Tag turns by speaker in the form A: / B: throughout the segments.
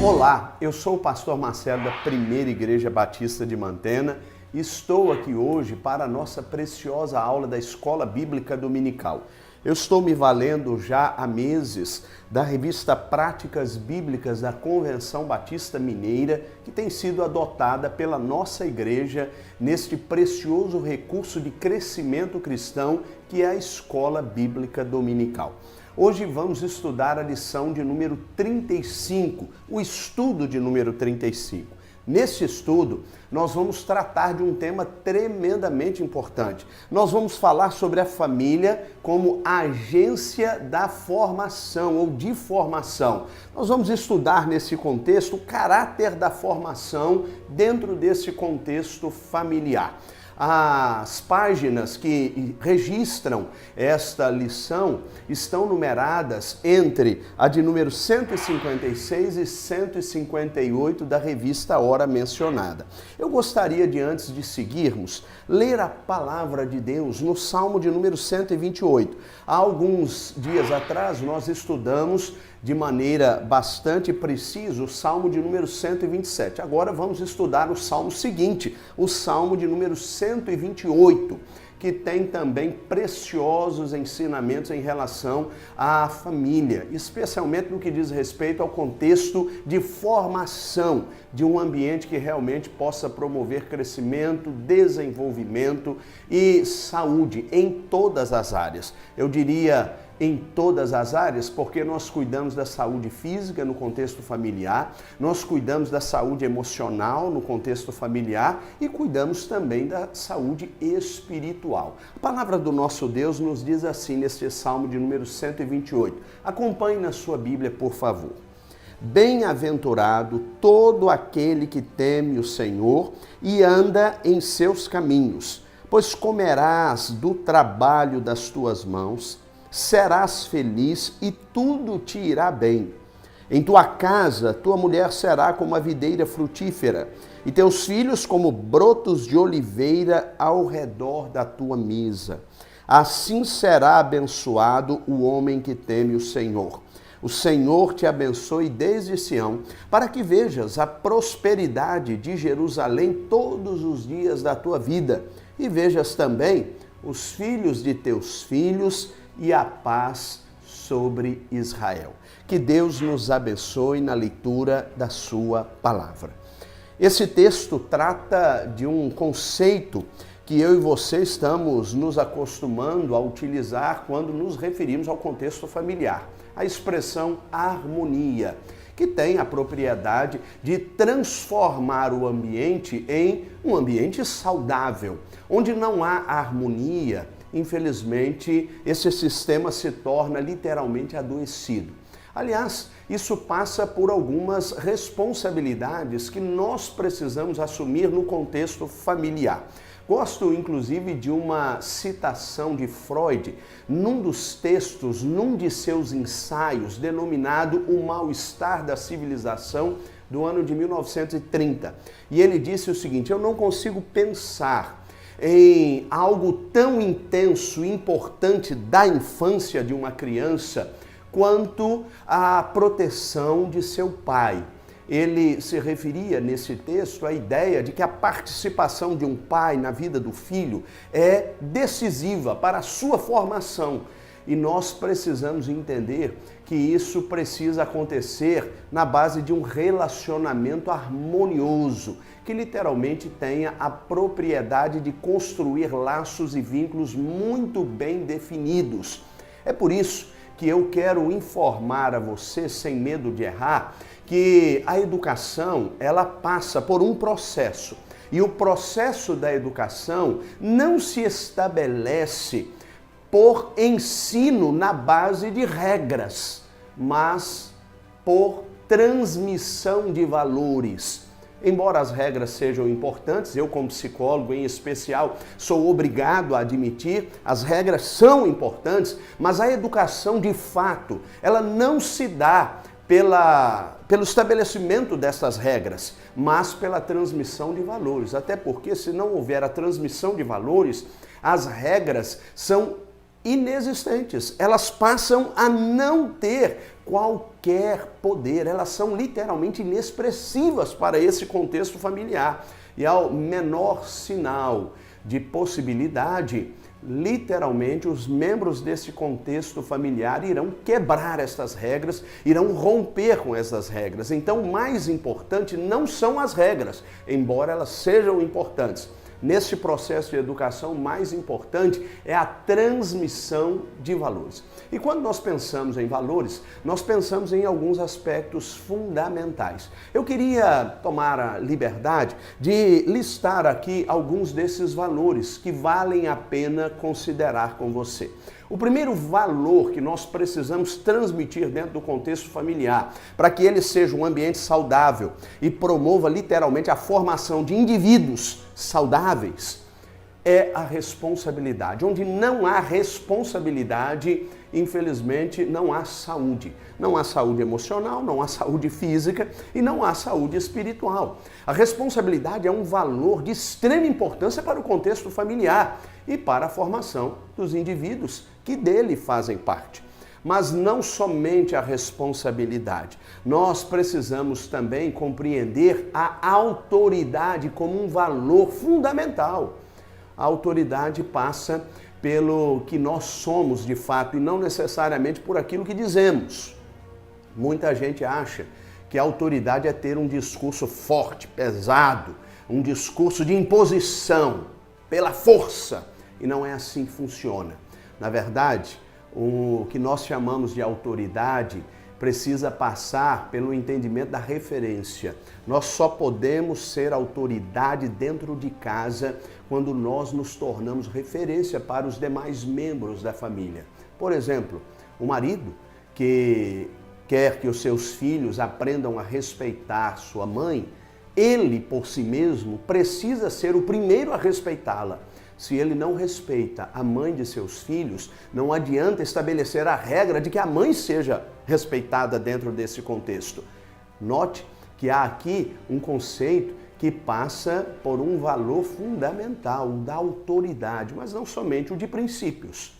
A: Olá, eu sou o pastor Marcelo da Primeira Igreja Batista de Mantena e estou aqui hoje para a nossa preciosa aula da Escola Bíblica Dominical. Eu estou me valendo já há meses da revista Práticas Bíblicas da Convenção Batista Mineira, que tem sido adotada pela nossa igreja neste precioso recurso de crescimento cristão que é a Escola Bíblica Dominical. Hoje vamos estudar a lição de número 35, o estudo de número 35. Neste estudo, nós vamos tratar de um tema tremendamente importante. Nós vamos falar sobre a família como agência da formação ou de formação. Nós vamos estudar nesse contexto o caráter da formação dentro desse contexto familiar. As páginas que registram esta lição estão numeradas entre a de número 156 e 158 da revista ora mencionada. Eu gostaria de, antes de seguirmos, ler a palavra de Deus no Salmo de número 128. Há alguns dias atrás nós estudamos de maneira bastante precisa o Salmo de número 127. Agora vamos estudar o Salmo seguinte, o Salmo de número 128, que tem também preciosos ensinamentos em relação à família, especialmente no que diz respeito ao contexto de formação de um ambiente que realmente possa promover crescimento, desenvolvimento e saúde em todas as áreas. Eu diria em todas as áreas, porque nós cuidamos da saúde física no contexto familiar, nós cuidamos da saúde emocional no contexto familiar e cuidamos também da saúde espiritual. A palavra do nosso Deus nos diz assim neste Salmo de número 128. Acompanhe na sua Bíblia, por favor. Bem-aventurado todo aquele que teme o Senhor e anda em seus caminhos, pois comerás do trabalho das tuas mãos, serás feliz e tudo te irá bem. Em tua casa, tua mulher será como a videira frutífera, e teus filhos como brotos de oliveira ao redor da tua mesa. Assim será abençoado o homem que teme o Senhor. O Senhor te abençoe desde Sião, para que vejas a prosperidade de Jerusalém todos os dias da tua vida, e vejas também os filhos de teus filhos e a paz sobre Israel. Que Deus nos abençoe na leitura da sua palavra. Esse texto trata de um conceito que eu e você estamos nos acostumando a utilizar quando nos referimos ao contexto familiar. A expressão harmonia, que tem a propriedade de transformar o ambiente em um ambiente saudável, onde não há harmonia. Infelizmente, esse sistema se torna literalmente adoecido. Aliás, isso passa por algumas responsabilidades que nós precisamos assumir no contexto familiar. Gosto, inclusive, de uma citação de Freud, num dos textos, num de seus ensaios, denominado O Mal-Estar da Civilização, do ano de 1930. E ele disse o seguinte: eu não consigo pensar em algo tão intenso e importante da infância de uma criança quanto a proteção de seu pai. Ele se referia nesse texto à ideia de que a participação de um pai na vida do filho é decisiva para a sua formação. E nós precisamos entender que isso precisa acontecer na base de um relacionamento harmonioso, que literalmente tenha a propriedade de construir laços e vínculos muito bem definidos. É por isso que eu quero informar a você, sem medo de errar, que a educação, ela passa por um processo. E o processo da educação não se estabelece por ensino na base de regras, mas por transmissão de valores. Embora as regras sejam importantes, eu como psicólogo em especial sou obrigado a admitir, as regras são importantes, mas a educação de fato, ela não se dá pelo estabelecimento dessas regras, mas pela transmissão de valores. Até porque se não houver a transmissão de valores, as regras são inexistentes. Elas passam a não ter qualquer poder, elas são literalmente inexpressivas para esse contexto familiar. E ao menor sinal de possibilidade, literalmente os membros desse contexto familiar irão quebrar estas regras, irão romper com essas regras. Então, o mais importante não são as regras, embora elas sejam importantes. Nesse processo de educação, o mais importante é a transmissão de valores. E quando nós pensamos em valores, nós pensamos em alguns aspectos fundamentais. Eu queria tomar a liberdade de listar aqui alguns desses valores que valem a pena considerar com você. O primeiro valor que nós precisamos transmitir dentro do contexto familiar, para que ele seja um ambiente saudável e promova literalmente a formação de indivíduos saudáveis, é a responsabilidade. Onde não há responsabilidade, infelizmente, não há saúde. Não há saúde emocional, não há saúde física e não há saúde espiritual. A responsabilidade é um valor de extrema importância para o contexto familiar e para a formação dos indivíduos que dele fazem parte. Mas não somente a responsabilidade. Nós precisamos também compreender a autoridade como um valor fundamental. A autoridade passa pelo que nós somos de fato e não necessariamente por aquilo que dizemos. Muita gente acha que a autoridade é ter um discurso forte, pesado, um discurso de imposição pela força. E não é assim que funciona. Na verdade, o que nós chamamos de autoridade precisa passar pelo entendimento da referência. Nós só podemos ser autoridade dentro de casa quando nós nos tornamos referência para os demais membros da família. Por exemplo, o marido que quer que os seus filhos aprendam a respeitar sua mãe, ele por si mesmo precisa ser o primeiro a respeitá-la. Se ele não respeita a mãe de seus filhos, não adianta estabelecer a regra de que a mãe seja respeitada dentro desse contexto. Note que há aqui um conceito que passa por um valor fundamental da autoridade, mas não somente o de princípios.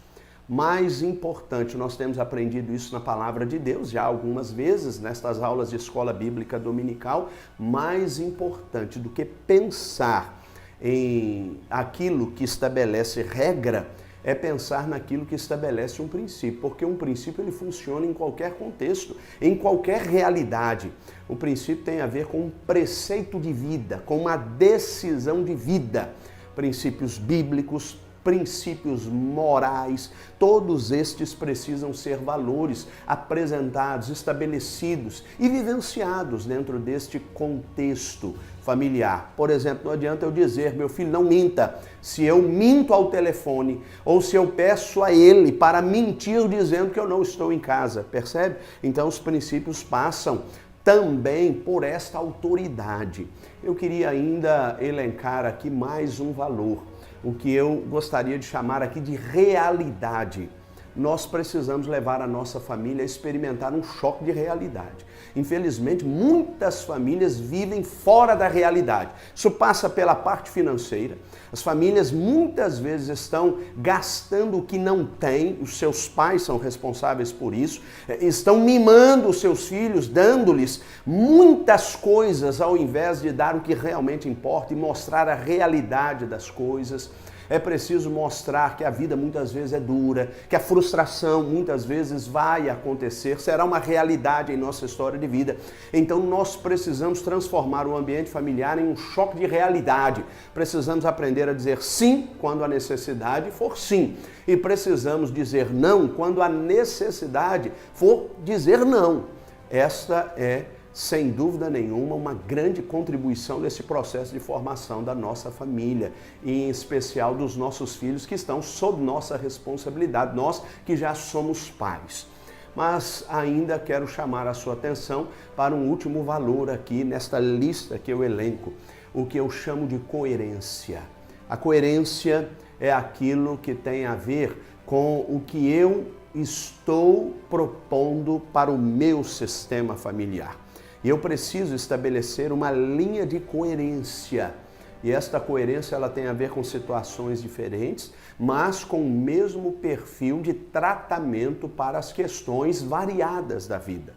A: Mais importante, nós temos aprendido isso na palavra de Deus já algumas vezes nestas aulas de escola bíblica dominical, mais importante do que pensar em aquilo que estabelece regra, é pensar naquilo que estabelece um princípio, porque um princípio ele funciona em qualquer contexto, em qualquer realidade. O princípio tem a ver com um preceito de vida, com uma decisão de vida. Princípios bíblicos, princípios morais, todos estes precisam ser valores apresentados, estabelecidos e vivenciados dentro deste contexto familiar. Por exemplo, não adianta eu dizer, meu filho, não minta. Se eu minto ao telefone ou se eu peço a ele para mentir dizendo que eu não estou em casa, percebe? Então os princípios passam também por esta autoridade. Eu queria ainda elencar aqui mais um valor, o que eu gostaria de chamar aqui de realidade. Nós precisamos levar a nossa família a experimentar um choque de realidade. Infelizmente, muitas famílias vivem fora da realidade. Isso passa pela parte financeira. As famílias muitas vezes estão gastando o que não têm, os seus pais são responsáveis por isso, estão mimando os seus filhos, dando-lhes muitas coisas ao invés de dar o que realmente importa e mostrar a realidade das coisas. É preciso mostrar que a vida muitas vezes é dura, que a frustração muitas vezes vai acontecer, será uma realidade em nossa história de vida. Então nós precisamos transformar o ambiente familiar em um choque de realidade. Precisamos aprender a dizer sim quando a necessidade for sim. E precisamos dizer não quando a necessidade for dizer não. Esta é, sem dúvida nenhuma, uma grande contribuição desse processo de formação da nossa família, e em especial dos nossos filhos que estão sob nossa responsabilidade, nós que já somos pais. Mas ainda quero chamar a sua atenção para um último valor aqui nesta lista que eu elenco, o que eu chamo de coerência. A coerência é aquilo que tem a ver com o que eu estou propondo para o meu sistema familiar. E eu preciso estabelecer uma linha de coerência E esta coerência ela tem a ver com situações diferentes, mas com o mesmo perfil de tratamento para as questões variadas da vida.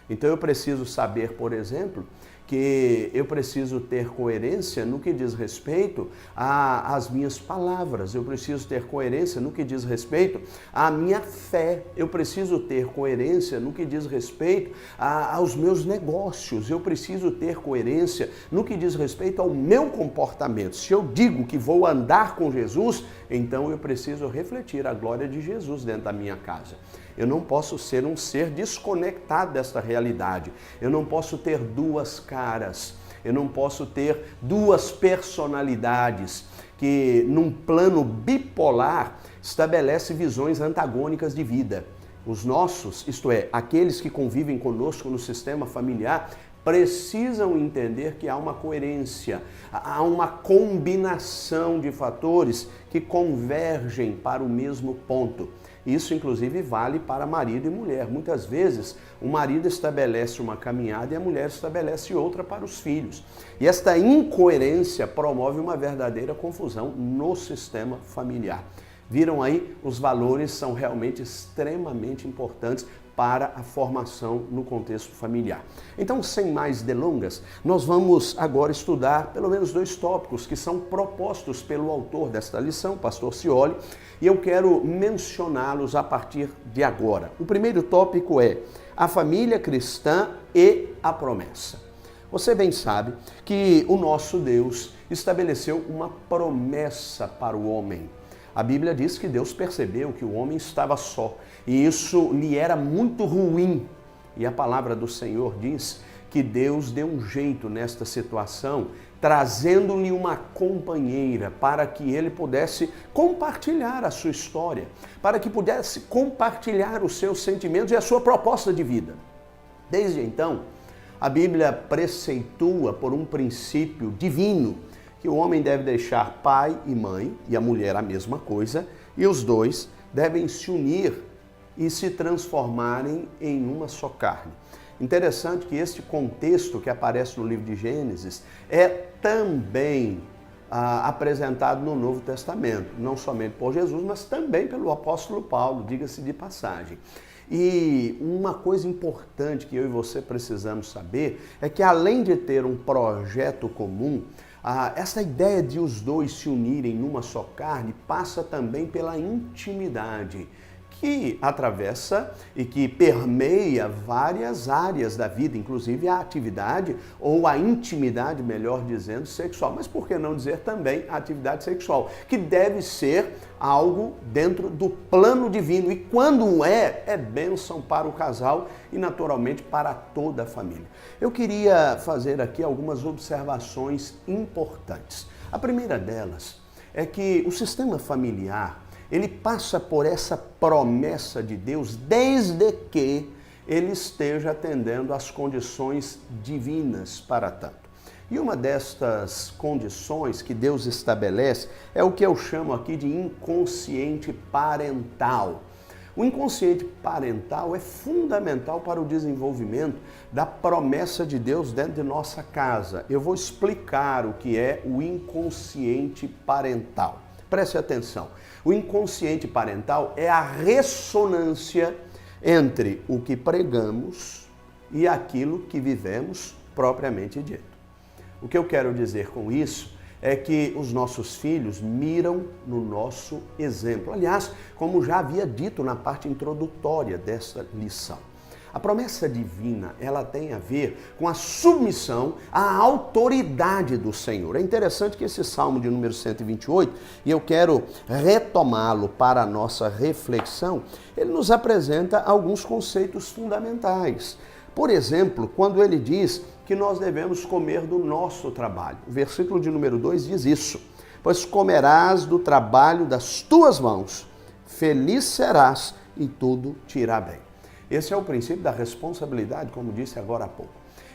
A: Então eu preciso saber, por exemplo, que eu preciso ter coerência no que diz respeito às minhas palavras, eu preciso ter coerência no que diz respeito à minha fé, eu preciso ter coerência no que diz respeito aos meus negócios, eu preciso ter coerência no que diz respeito ao meu comportamento. Se eu digo que vou andar com Jesus, então eu preciso refletir a glória de Jesus dentro da minha casa. Eu não posso ser um ser desconectado desta realidade. Eu não posso ter duas caras. Eu não posso ter duas personalidades que, num plano bipolar, estabelece visões antagônicas de vida. Os nossos, isto é, aqueles que convivem conosco no sistema familiar, precisam entender que há uma coerência, há uma combinação de fatores que convergem para o mesmo ponto. Isso, inclusive, vale para marido e mulher. Muitas vezes, o marido estabelece uma caminhada e a mulher estabelece outra para os filhos. E esta incoerência promove uma verdadeira confusão no sistema familiar. Viram aí? Os valores são realmente extremamente importantes para a formação no contexto familiar. Então, sem mais delongas, nós vamos agora estudar pelo menos 2 tópicos que são propostos pelo autor desta lição, pastor Cioli, e eu quero mencioná-los a partir de agora. O primeiro tópico é a família cristã e a promessa. Você bem sabe que o nosso Deus estabeleceu uma promessa para o homem. A Bíblia diz que Deus percebeu que o homem estava só e isso lhe era muito ruim. E a palavra do Senhor diz que Deus deu um jeito nesta situação, trazendo-lhe uma companheira para que ele pudesse compartilhar a sua história, para que pudesse compartilhar os seus sentimentos e a sua proposta de vida. Desde então, a Bíblia preceitua por um princípio divino que o homem deve deixar pai e mãe, e a mulher a mesma coisa, e os dois devem se unir e se transformarem em uma só carne. Interessante que este contexto que aparece no livro de Gênesis é também apresentado no Novo Testamento, não somente por Jesus, mas também pelo apóstolo Paulo, diga-se de passagem. E uma coisa importante que eu e você precisamos saber é que além de ter um projeto comum, essa ideia de os dois se unirem numa só carne passa também pela intimidade, que atravessa e que permeia várias áreas da vida, inclusive a atividade ou a intimidade, melhor dizendo, sexual. Mas por que não dizer também a atividade sexual, que deve ser algo dentro do plano divino e quando é bênção para o casal e naturalmente para toda a família. Eu queria fazer aqui algumas observações importantes. A primeira delas é que o sistema familiar ele passa por essa promessa de Deus desde que ele esteja atendendo às condições divinas para tanto. E uma destas condições que Deus estabelece é o que eu chamo aqui de inconsciente parental. O inconsciente parental é fundamental para o desenvolvimento da promessa de Deus dentro de nossa casa. Eu vou explicar o que é o inconsciente parental. Preste atenção. O inconsciente parental é a ressonância entre o que pregamos e aquilo que vivemos propriamente dito. O que eu quero dizer com isso é que os nossos filhos miram no nosso exemplo. Aliás, como já havia dito na parte introdutória desta lição, a promessa divina, ela tem a ver com a submissão à autoridade do Senhor. É interessante que esse Salmo de número 128, e eu quero retomá-lo para a nossa reflexão, ele nos apresenta alguns conceitos fundamentais. Por exemplo, quando ele diz que nós devemos comer do nosso trabalho. O versículo de número 2 diz isso: pois comerás do trabalho das tuas mãos, feliz serás e tudo te irá bem. Esse é o princípio da responsabilidade, como disse agora há pouco.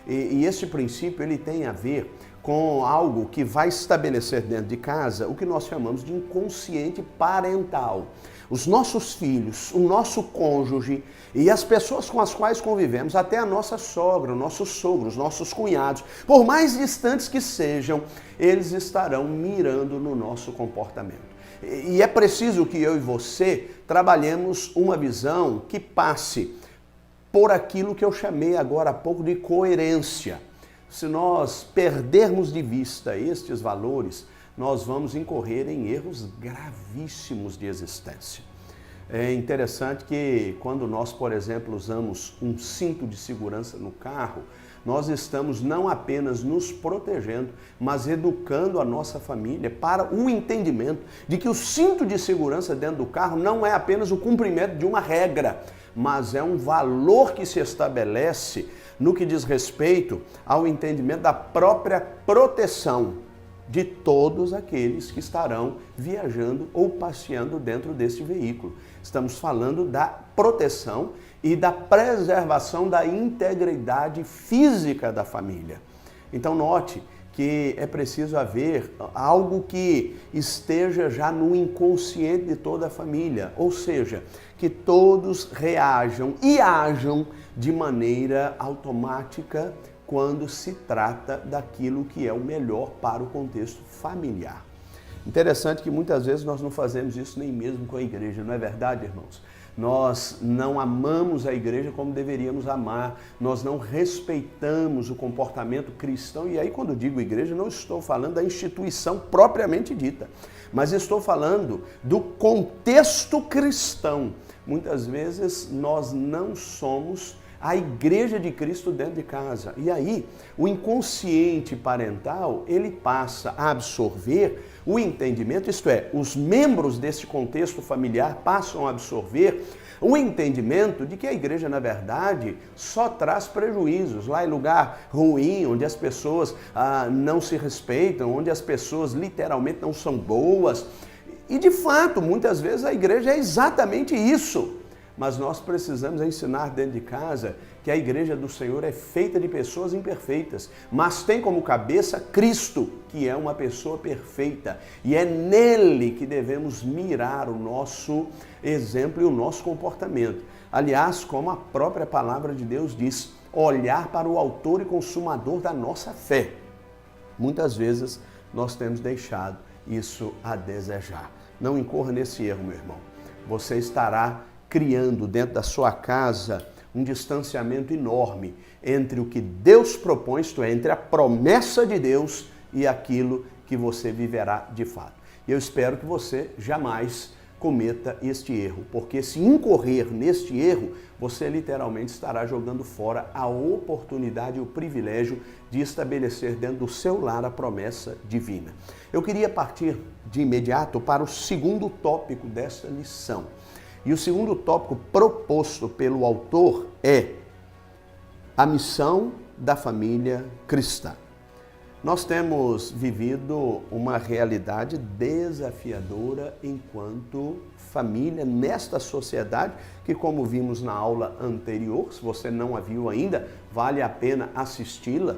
A: E esse princípio ele tem a ver com algo que vai estabelecer dentro de casa o que nós chamamos de inconsciente parental. os nossos filhos, o nosso cônjuge e as pessoas com as quais convivemos, até a nossa sogra, o nosso sogro, os nossos cunhados, por mais distantes que sejam, eles estarão mirando no nosso comportamento. E é preciso que eu e você trabalhemos uma visão que passe por aquilo que eu chamei agora há pouco de coerência. Se nós perdermos de vista estes valores, nós vamos incorrer em erros gravíssimos de existência. É interessante que quando nós, por exemplo, usamos um cinto de segurança no carro, nós estamos não apenas nos protegendo, mas educando a nossa família para o entendimento de que o cinto de segurança dentro do carro não é apenas o cumprimento de uma regra, mas é um valor que se estabelece no que diz respeito ao entendimento da própria proteção de todos aqueles que estarão viajando ou passeando dentro desse veículo. Estamos falando da proteção e da preservação da integridade física da família. Então note que é preciso haver algo que esteja já no inconsciente de toda a família, ou seja, que todos reajam e ajam de maneira automática quando se trata daquilo que é o melhor para o contexto familiar. Interessante que muitas vezes nós não fazemos isso nem mesmo com a igreja, não é verdade, irmãos? Nós não amamos a igreja como deveríamos amar, nós não respeitamos o comportamento cristão, e aí quando digo igreja não estou falando da instituição propriamente dita, mas estou falando do contexto cristão. Muitas vezes nós não somos a igreja de Cristo dentro de casa. E aí, o inconsciente parental, ele passa a absorver o entendimento, isto é, os membros desse contexto familiar passam a absorver o entendimento de que a igreja, na verdade, só traz prejuízos. Lá é lugar ruim, onde as pessoas não se respeitam, onde as pessoas literalmente não são boas. E, de fato, muitas vezes a igreja é exatamente isso. Mas nós precisamos ensinar dentro de casa que a igreja do Senhor é feita de pessoas imperfeitas, mas tem como cabeça Cristo, que é uma pessoa perfeita. E é nele que devemos mirar o nosso exemplo e o nosso comportamento. Aliás, como a própria palavra de Deus diz, olhar para o autor e consumador da nossa fé. Muitas vezes nós temos deixado isso a desejar. Não incorra nesse erro, meu irmão. Você estará criando dentro da sua casa um distanciamento enorme entre o que Deus propõe, isto é, entre a promessa de Deus e aquilo que você viverá de fato. E eu espero que você jamais cometa este erro, porque se incorrer neste erro, você literalmente estará jogando fora a oportunidade e o privilégio de estabelecer dentro do seu lar a promessa divina. Eu queria partir de imediato para o segundo tópico desta lição. E o segundo tópico proposto pelo autor é a missão da família cristã. Nós temos vivido uma realidade desafiadora enquanto família nesta sociedade que, como vimos na aula anterior, se você não a viu ainda, vale a pena assisti-la.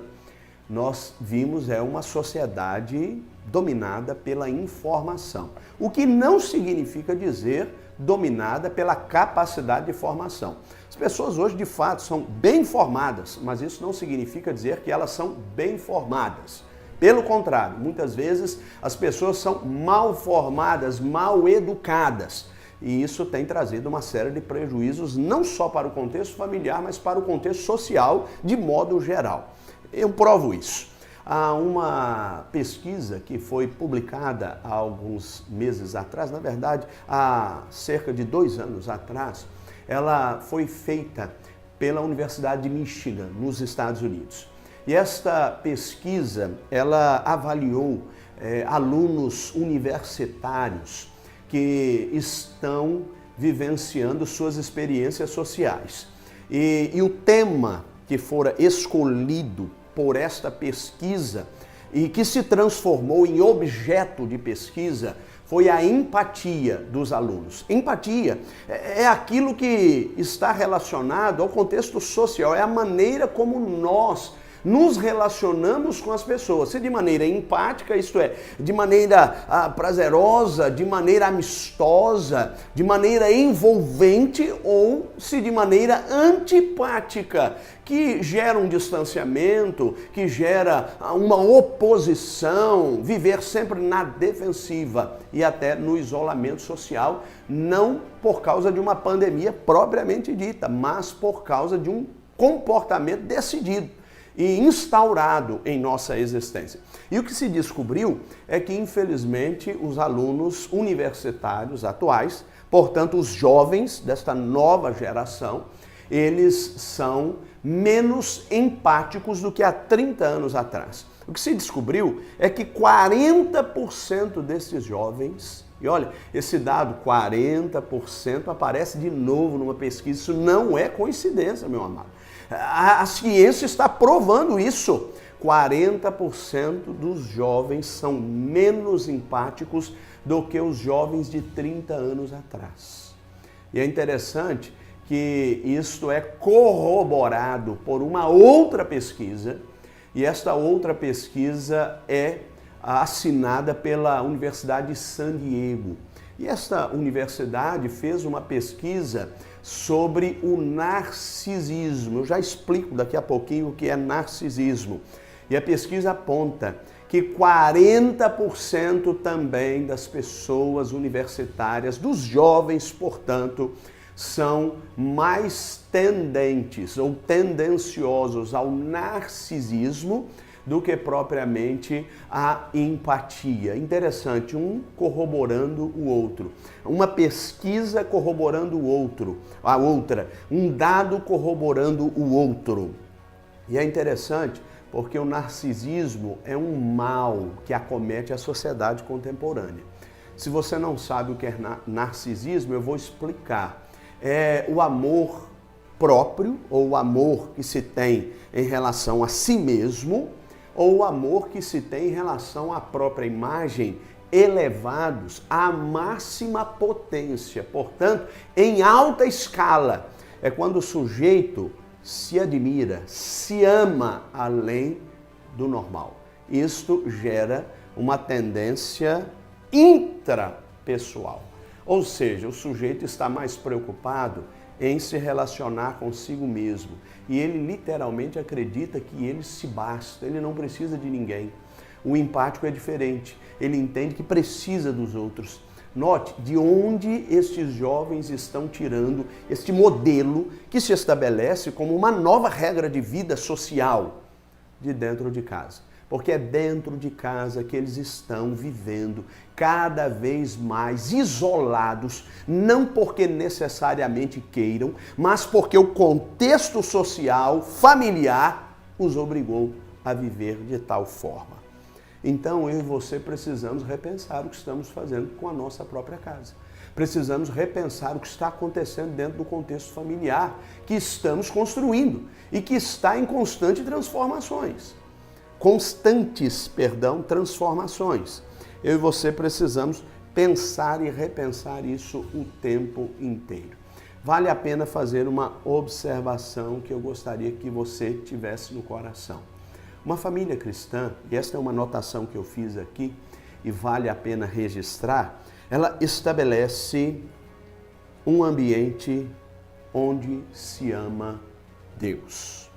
A: Nós vimos uma sociedade dominada pela informação, o que não significa dizer dominada pela capacidade de formação. As pessoas hoje, de fato, são bem informadas, mas isso não significa dizer que elas são bem formadas. Pelo contrário, muitas vezes as pessoas são mal formadas, mal educadas. E isso tem trazido uma série de prejuízos, não só para o contexto familiar, mas para o contexto social de modo geral. Eu provo isso. Há uma pesquisa que foi publicada há alguns meses atrás, na verdade, há cerca de 2 anos atrás, ela foi feita pela Universidade de Michigan, nos Estados Unidos. E esta pesquisa, ela avaliou alunos universitários que estão vivenciando suas experiências sociais. E o tema que fora escolhido por esta pesquisa e que se transformou em objeto de pesquisa foi a empatia dos alunos. Empatia é aquilo que está relacionado ao contexto social, é a maneira como nós nos relacionamos com as pessoas, se de maneira empática, isto é, de maneira prazerosa, de maneira amistosa, de maneira envolvente, ou se de maneira antipática, que gera um distanciamento, que gera uma oposição, viver sempre na defensiva e até no isolamento social, não por causa de uma pandemia propriamente dita, mas por causa de um comportamento decidido e instaurado em nossa existência. E o que se descobriu é que, infelizmente, os alunos universitários atuais, portanto, os jovens desta nova geração, eles são menos empáticos do que há 30 anos atrás. O que se descobriu é que 40% desses jovens, e olha, esse dado 40% aparece de novo numa pesquisa, isso não é coincidência, meu amado. A ciência está provando isso. 40% dos jovens são menos empáticos do que os jovens de 30 anos atrás. E é interessante que isto é corroborado por uma outra pesquisa, e esta outra pesquisa é assinada pela Universidade de San Diego. E esta universidade fez uma pesquisa sobre o narcisismo. Eu já explico daqui a pouquinho o que é narcisismo. E a pesquisa aponta que 40% também das pessoas universitárias, dos jovens, portanto, são mais tendentes ou tendenciosos ao narcisismo do que propriamente a empatia. Interessante, um corroborando o outro. Uma pesquisa corroborando a outra. Um dado corroborando o outro. E é interessante porque o narcisismo é um mal que acomete a sociedade contemporânea. Se você não sabe o que é narcisismo, eu vou explicar. É o amor próprio, ou o amor que se tem em relação a si mesmo, ou o amor que se tem em relação à própria imagem, elevados à máxima potência, portanto, em alta escala. É quando o sujeito se admira, se ama além do normal. Isto gera uma tendência intrapessoal. Ou seja, o sujeito está mais preocupado em se relacionar consigo mesmo. E ele literalmente acredita que ele se basta, ele não precisa de ninguém. O empático é diferente, ele entende que precisa dos outros. Note de onde estes jovens estão tirando este modelo que se estabelece como uma nova regra de vida social de dentro de casa. Porque é dentro de casa que eles estão vivendo cada vez mais isolados, não porque necessariamente queiram, mas porque o contexto social, familiar, os obrigou a viver de tal forma. Então, eu e você precisamos repensar o que estamos fazendo com a nossa própria casa. Precisamos repensar o que está acontecendo dentro do contexto familiar que estamos construindo e que está em constantes transformações. Transformações. Eu e você precisamos pensar e repensar isso o tempo inteiro. Vale a pena fazer uma observação que eu gostaria que você tivesse no coração. Uma família cristã, e esta é uma anotação que eu fiz aqui e vale a pena registrar, ela estabelece um ambiente onde se ama Deus.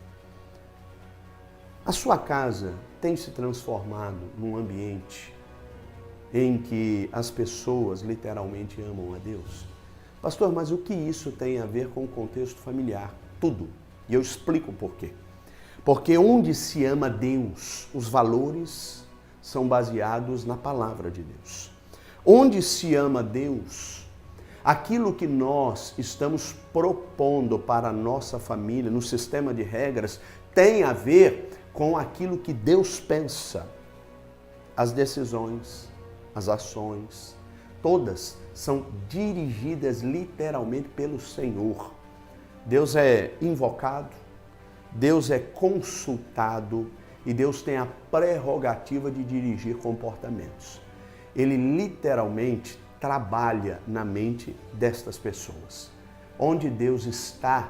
A: A sua casa tem se transformado num ambiente em que as pessoas literalmente amam a Deus? Pastor, mas o que isso tem a ver com o contexto familiar? Tudo. E eu explico por quê. Porque onde se ama Deus, os valores são baseados na palavra de Deus. Onde se ama Deus, aquilo que nós estamos propondo para a nossa família, no sistema de regras, tem a ver com aquilo que Deus pensa. As decisões, as ações, todas são dirigidas literalmente pelo Senhor. Deus é invocado, Deus é consultado e Deus tem a prerrogativa de dirigir comportamentos. Ele literalmente trabalha na mente destas pessoas. Onde Deus está,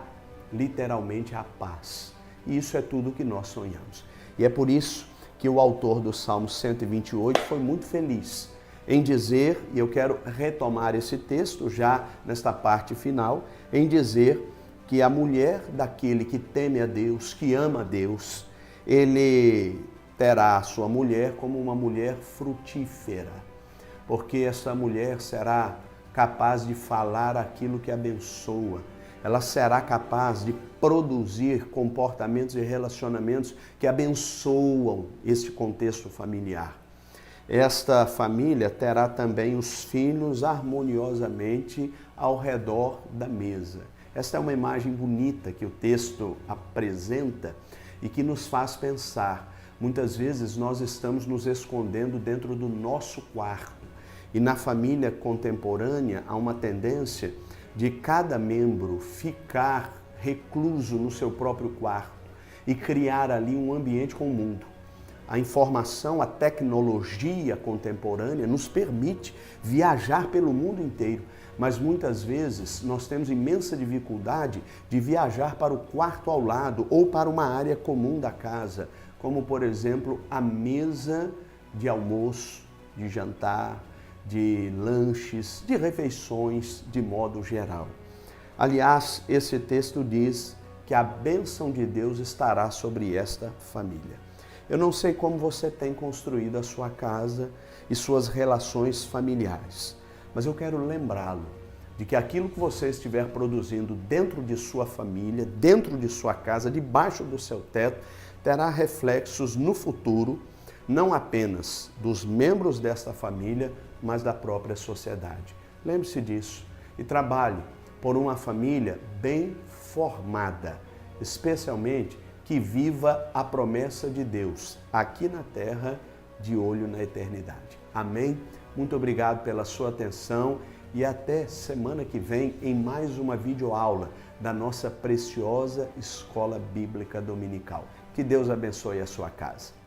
A: literalmente há paz. e isso é tudo que nós sonhamos. E é por isso que o autor do Salmo 128 foi muito feliz em dizer, e eu quero retomar esse texto já nesta parte final, em dizer que a mulher daquele que teme a Deus, que ama a Deus, ele terá a sua mulher como uma mulher frutífera, porque essa mulher será capaz de falar aquilo que abençoa, ela será capaz de produzir comportamentos e relacionamentos que abençoam este contexto familiar. Esta família terá também os filhos harmoniosamente ao redor da mesa. Esta é uma imagem bonita que o texto apresenta e que nos faz pensar. Muitas vezes nós estamos nos escondendo dentro do nosso quarto. E na família contemporânea há uma tendência de cada membro ficar recluso no seu próprio quarto e criar ali um ambiente com o mundo. A informação, a tecnologia contemporânea nos permite viajar pelo mundo inteiro, mas muitas vezes nós temos imensa dificuldade de viajar para o quarto ao lado ou para uma área comum da casa, como por exemplo a mesa de almoço, de jantar, de lanches, de refeições de modo geral. Aliás, esse texto diz que a bênção de Deus estará sobre esta família. Eu não sei como você tem construído a sua casa e suas relações familiares, mas eu quero lembrá-lo de que aquilo que você estiver produzindo dentro de sua família, dentro de sua casa, debaixo do seu teto, terá reflexos no futuro, não apenas dos membros desta família, mas da própria sociedade. Lembre-se disso e trabalhe por uma família bem formada, especialmente que viva a promessa de Deus aqui na terra, de olho na eternidade. Amém? Muito obrigado pela sua atenção e até semana que vem em mais uma videoaula da nossa preciosa Escola Bíblica Dominical. Que Deus abençoe a sua casa.